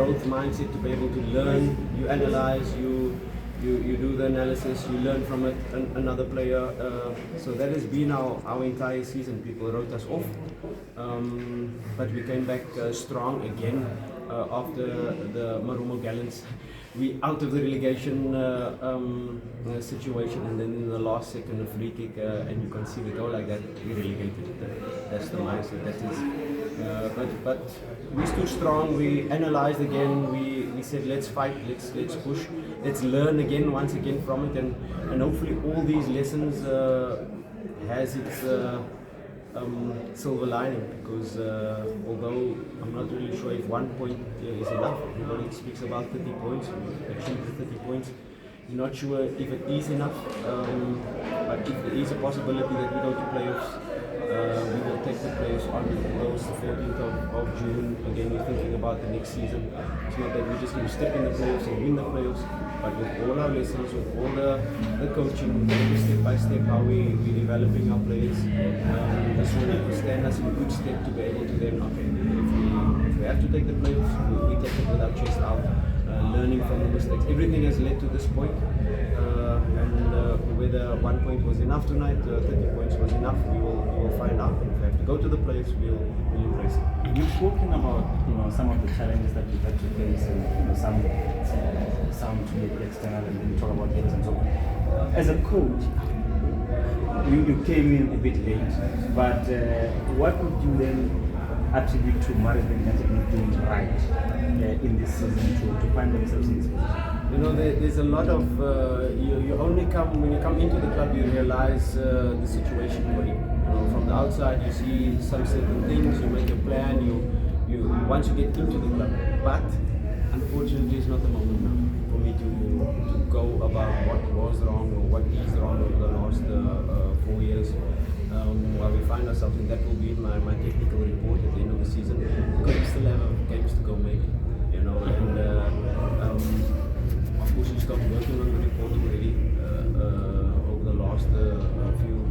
growth mindset to be able to learn. You analyze, you do the analysis, you learn from it, another player. So that has been our entire season. People wrote us off, but we came back strong again after the Marumo Gallants. We out of the relegation situation, and then in the last second a free kick, and you can see the goal like that. We relegated. That's the mindset. That is. But we stood strong. We analysed again. We said let's fight. Let's push. Let's learn again once again from it, and hopefully all these lessons has its silver lining, because although I'm not really sure if 1 point is enough. Everybody speaks about 30 points, achieve the 30 points. I'm not sure if it is enough, but if there is a possibility that we go to playoffs, we will take the playoffs on those 14th of June. Again, we're thinking about the next season. It's not that we're just going to step in the playoffs and win the playoffs, but with all our lessons, with all the coaching, step by step, how we're developing our players, this will stand us in good step to be able to then, okay, if we have to take the playoffs, we take it with our chest out, learning from the mistakes. Everything has led to this point, and whether 1 point was enough tonight, 30 points was enough, we will find out. If we have to go to the playoffs, we'll embrace it. You've spoken about some of the challenges that you've had to face, and some to the external, and then talk about things and so on. As a coach, you came in a bit late, but what would you then attribute to Maritzburg United doing right in this season to find themselves in this position? There's a lot of you only come when you come into the club, you realize the situation you're in. From the outside, you see some certain things, you make a plan, you once you get into the club. But unfortunately, it's not the moment now for me to go about what was wrong or what is wrong over the last 4 years. While we find ourselves in that will be my technical report at the end of the season, because we still have games to go maybe, and of course we started working on the report already over the last few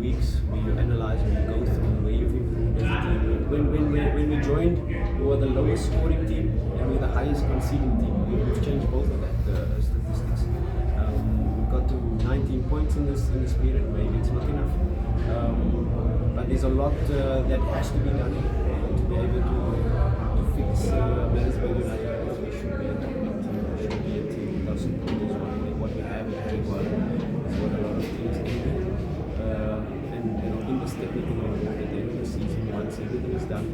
weeks. We analyze and we go through where you've improved as a team. When we joined, we were the lowest scoring team and we were the highest conceding team. We've changed both of that statistics. We've got to 19 points in this period. Maybe it's not enough. But there's a lot that has to be done to be able to fix Maritzburg United, because we should be a top team. We should be a team that does what we have is very well. It's what a lot of teams do. And in this technical report at the end of the season, once everything is done,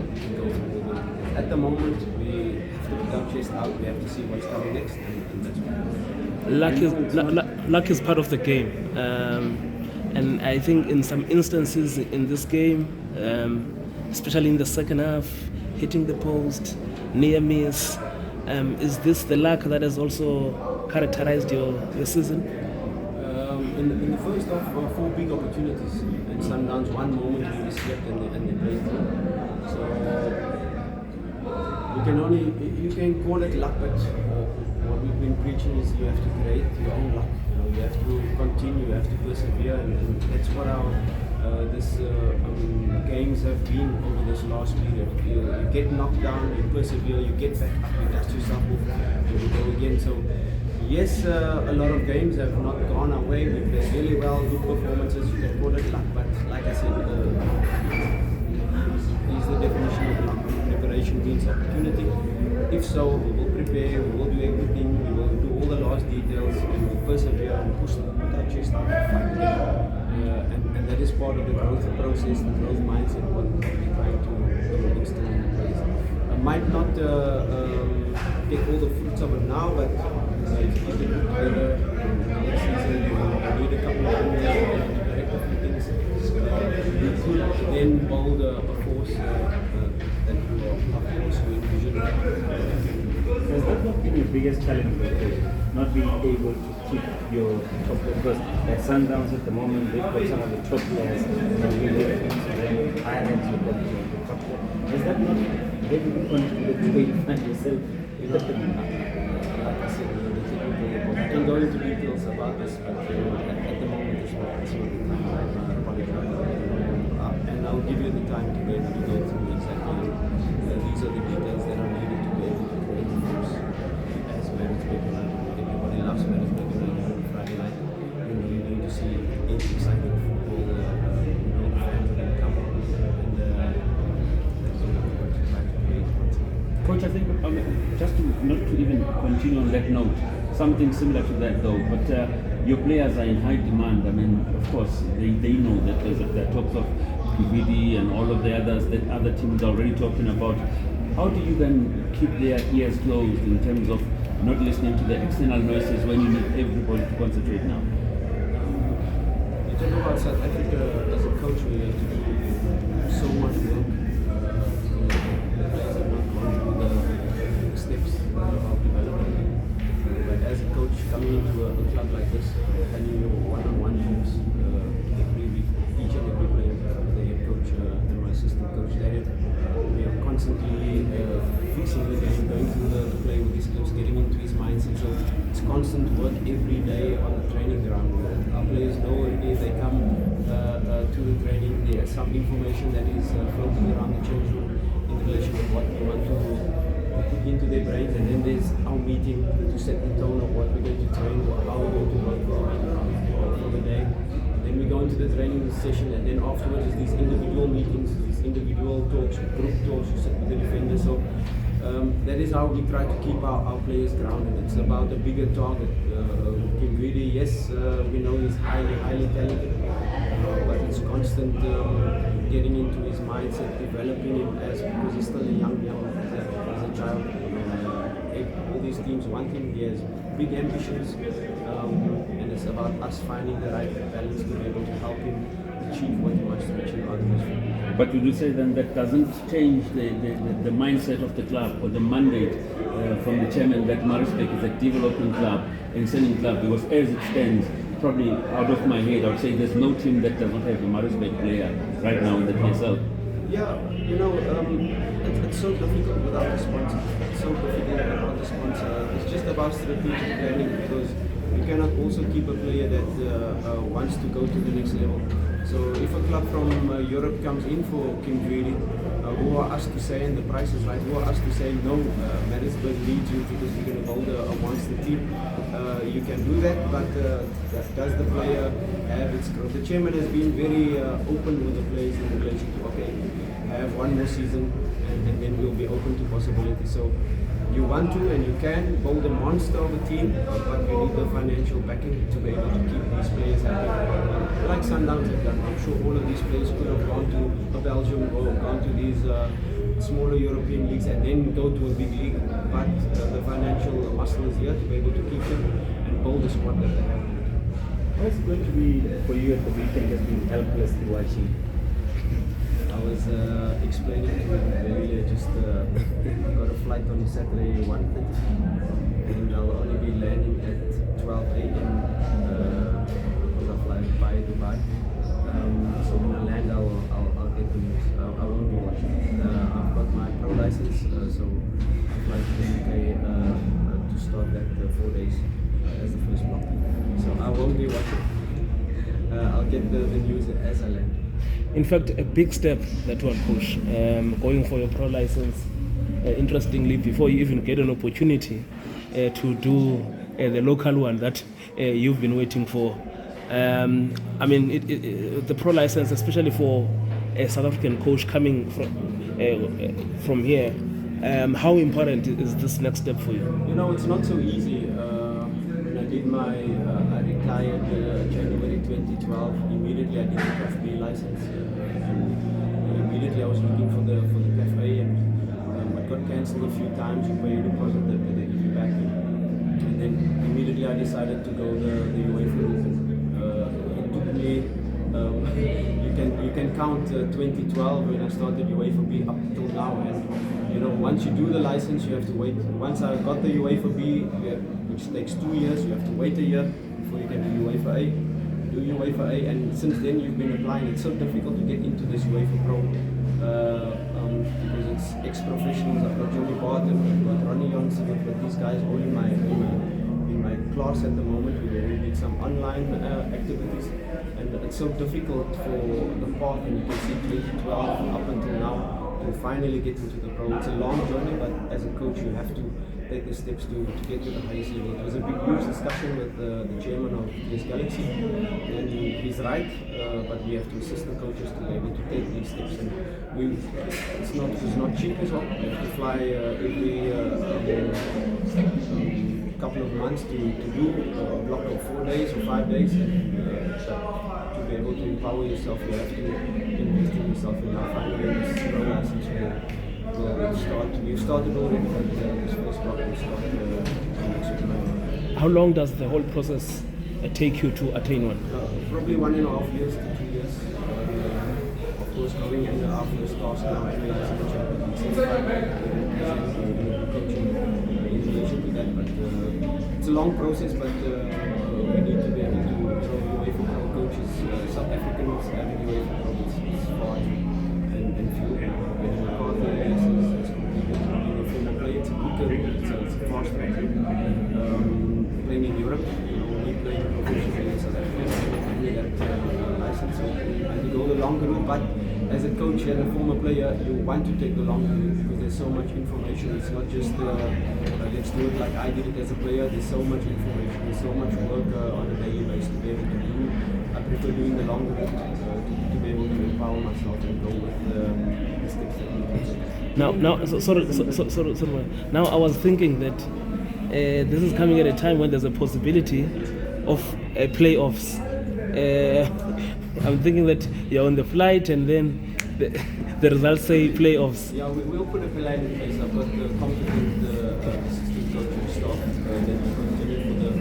we can go through all the. At the moment, we have to put our chest out. We have to see what's coming next, and that's what. Luck is part of the game. And I think in some instances in this game, especially in the second half, hitting the post, near miss, is this the luck that has also characterized your season? In the first half, 4 big opportunities, and sometimes one moment we slept and they played through. So you can call it luck, but what we've been preaching is you have to create your own luck. You have to continue, you have to persevere, and that's what our games have been over this last period. You get knocked down, you persevere, you get back up, you dust yourself off, and you go again. So yes, a lot of games have not gone our way. We played really well, good performances. You can call it luck, but like I said, is the definition of luck. Preparation means opportunity. If so, we will prepare, we will do everything, we will do all the last details, and we'll persevere and push our chest out and fight again. And that is part of the growth process, the growth mindset, what we're trying to instill in the players. I might not get all the fruits of it now, but if you get it together next season, you need a couple of years to correct a few things. You could then build a force that you envision. Has that not been your biggest challenge with it? Not being able to keep your top players? Because at Sundowns at the moment, they've got some of the top players, and then Ireland, you've got the top players. Has that not really contributed to where you find yourself? Like I said, I can go into details about this, but at the moment it's not the time. I apologize. And I'll give you the time to be able to go through exactly these are the details that are needed to Coach, I think just to not to even continue on that note, something similar to that though, but your players are in high demand. I mean, of course, they know that there are talks of PVD and all of the others that other teams are already talking about. How do you then keep their ears closed in terms of not listening to the external noises when you need everybody to concentrate now? You talk about South Africa as a coach, we have to do so much work. The players have not gone through the steps of development. But as a coach coming into a club like this, having your one-on-one talks every week, each and every player, the head coach and my assistant coach, we are constantly fixing the game, going through the play with these clubs, getting into his mindset. So it's constant work every day on the training ground. Our players know already they come to the training, there's some information that is floating around the change room in relation to what we want to put into their brains, and then there's our meeting to set the tone of what we're going to train, how we're going to work for the day. Then we go into the training session, and then afterwards is these individual meetings, these individual talks, group talks, you sit with the defenders. So that is how we try to keep our players grounded. It's about a bigger target. Kimvidi, yes, we know he's highly talented, but it's constant getting into his mindset, developing him because he's still a young as a child. All these teams want him. He has big ambitions, and it's about us finding the right balance to be able to help him achieve what he wants to achieve out of his football. But would you say then that doesn't change the mindset of the club or the mandate from the chairman that Maritzburg is a developing club and selling club? Because as it stands, probably out of my head, I would say there's no team that does not have a Maritzburg player right now in the PSL. Yeah, it's so difficult without the sponsor. It's so difficult without the sponsor. It's just about strategic planning, because you cannot also keep a player that wants to go to the next level. So if a club from Europe comes in for Kim Judy, who are us to say, and the price is right, who are us to say, no, Maritzburg needs you because we're going to build a monster team. You can do that, but does the player have its growth? The chairman has been very open with the players in relation to, okay, have one more season and then we'll be open to possibilities. So you want to and you can build a monster of a team, but you need the financial backing to be able to keep these players happy. Like Sundowns have done. I'm sure all of these players could have gone to Belgium or gone to these smaller European leagues and then go to a big league, but the financial muscle is here to be able to keep them and build the squad that they have. What's it going to be for you at the weekend, just being helplessly watching? I was explaining to him earlier, just got a flight on Saturday 1:30 and I'll only be landing at 12 a.m. because I fly by Dubai. So when I land, I'll get the news. I won't be watching. I've got my pro license, so I fly to the UK to start that 4 days as the first block. So I won't be watching. I'll get the news as I land. In fact, a big step, that one, push, going for your pro license. Interestingly, before you even get an opportunity to do the local one that you've been waiting for. I mean, the pro license, especially for a South African coach coming from here, how important is this next step for you? You know, it's not so easy. When I did I retired January 2012. Immediately I did the CAF-B license, and immediately I was looking for the CAF-A, and I got cancelled a few times. You pay a deposit, they give you back, and then immediately I decided to go the UEFA route. It took me. You can count 2012 when I started UEFA B up till now, and once you do the license, you have to wait. Once I got the UEFA B, which takes 2 years, you have to wait a year before you can do UEFA A. Do UEFA A, and since then you've been applying. It's so difficult to get into this UEFA Pro because it's ex-professionals. I've got Johnny Barton, I've got Ronnie Johnson, I've got these guys all in my class at the moment. We did some online activities, and it's so difficult for the path, and you can see 2012 up until now to finally get into the pro. It's a long journey, but as a coach you have to take the steps to get to the highest level. It was a huge discussion with the chairman of this Galaxy, and he's right, but we have to assist the coaches to be able to take these steps. And it's not cheap as well. We have to fly every couple of months to do a block of 4 days or 5 days. And, to be able to empower yourself, you have to invest in yourself. And now finally this program we've started already, but this first block will start next week. How long does the whole process take you to attain one? Probably 1.5 years to 2 years. Of course, going in our first task now, analyzing the Champions League, coaching in relation to that. But it's a long process, but we need to be able to show UEFA Pro coaches, South Africans having UEFA Pro is fine and few. Getting a card there is completely being a former player. It's a good career, it's a fast track. Playing in Europe, we playing professionally in South Africa, we get license, so and to go the longer route. But as a coach and a former player, you want to take the longer route because there's so much information. It's not just let's do it like I did it as a player. There's so much information, there's so much work on a daily basis to be able to do. I prefer doing the longer route to be able to empower myself and go with the steps that we take. Sorry. Now I was thinking that this is coming at a time when there's a possibility of playoffs. I'm thinking that you're on the flight and then the results say playoffs. Yeah, we'll put a plan in place. I've got the competent assistant coaching staff that will continue for the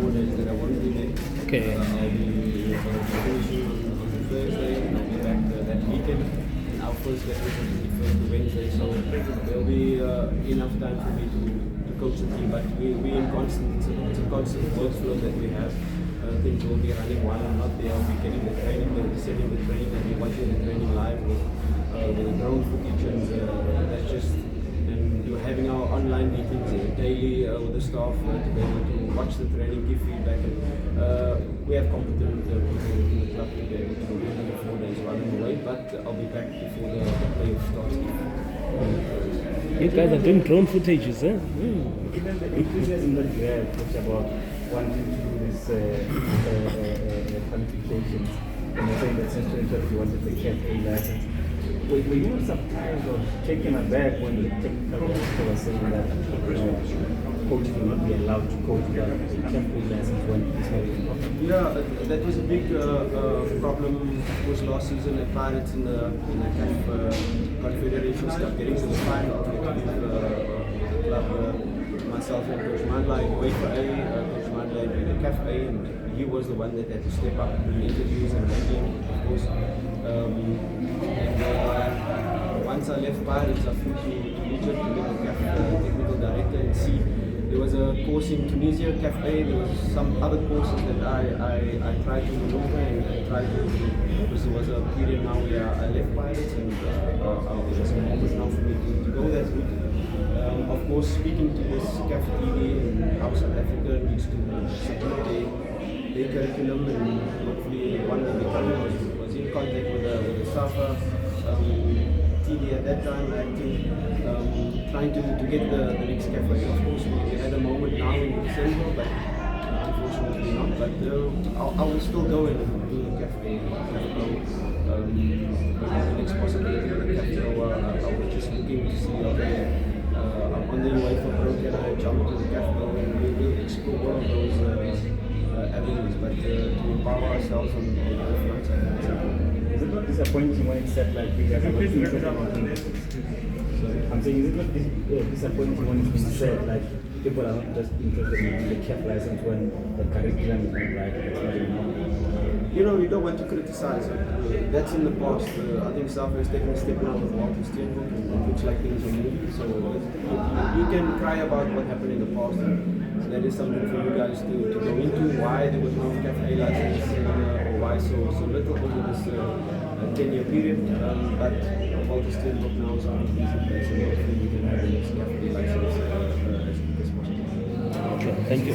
4 days that I want to be there. Okay. I'll be finishing on Thursday and I'll be back that weekend. And our first lesson is on the Wednesday, so there'll be enough time for me to coach the team. But we're in constant, it's a constant workflow that we have. Things will be running while I'm not there. I'll be getting the training, they'll be setting the training, I'll be watching the training live with the drone footage, and that's just, and you're having our online meetings daily with the staff to be able to watch the training, give feedback, and we have competent people in the club to be able to do it in the 4 days while I'm away, but I'll be back before the playoff starts. You guys are doing drone footages, eh? Even the enthusiasm that you have, talks about wanting to do this qualifications, and you're saying that since 2012 you wanted the CAF-A license. Were you sometimes taken aback when the technical director was saying that coaches will not be allowed to coach without a CAF-A license when it's not important? Yeah, that was a big problem, of course, last season at Pirates in the CAF Confederation stuff, getting to the final to give the club. Myself and Coach Mandla in UEFA A, Coach Mandla in the CAF A, and he was the one that had to step up in interviews and ranking, of course. Once I left Pirates, I flew to Egypt to meet the CAF technical director and see. There was a course in Tunisia, CAF A, there was some other courses that I tried to maneuver and tried to, because there was a period now where I left Pirates and it was an moment now for me to go that route. Of course, speaking to this CAF TV and how South Africa needs to support their curriculum, and hopefully one will be coming. Was in contact with the SAFA TV at that time, acting, trying to get the next CAF. Of course, we had a moment now in December, but unfortunately not. But I will still go and do the CAF. The next possibility with the CAF, I was just looking to see, okay, on the UEFA Pro, can I jump to the CAF Pro, and we will explore all of those avenues, but to empower ourselves on the front side. Is it not disappointing when it's said like we are not interested in I'm saying, is it not disappointing when it's been said like people are not just interested in the CAF license when the curriculum is not right, it's not enough? You know, you don't want to criticize it. That's in the past. I think South has taken a step now with Walter Steenbroek, and it looks like things are moving. So you can cry about what happened in the past. So that is something for you guys to go into, why there was no CAF-A license, or why so little over this 10-year period. But Walter Steenbroek now is on in place, and hopefully we can have the next CAF-A license as quick as possible. Okay, thank you.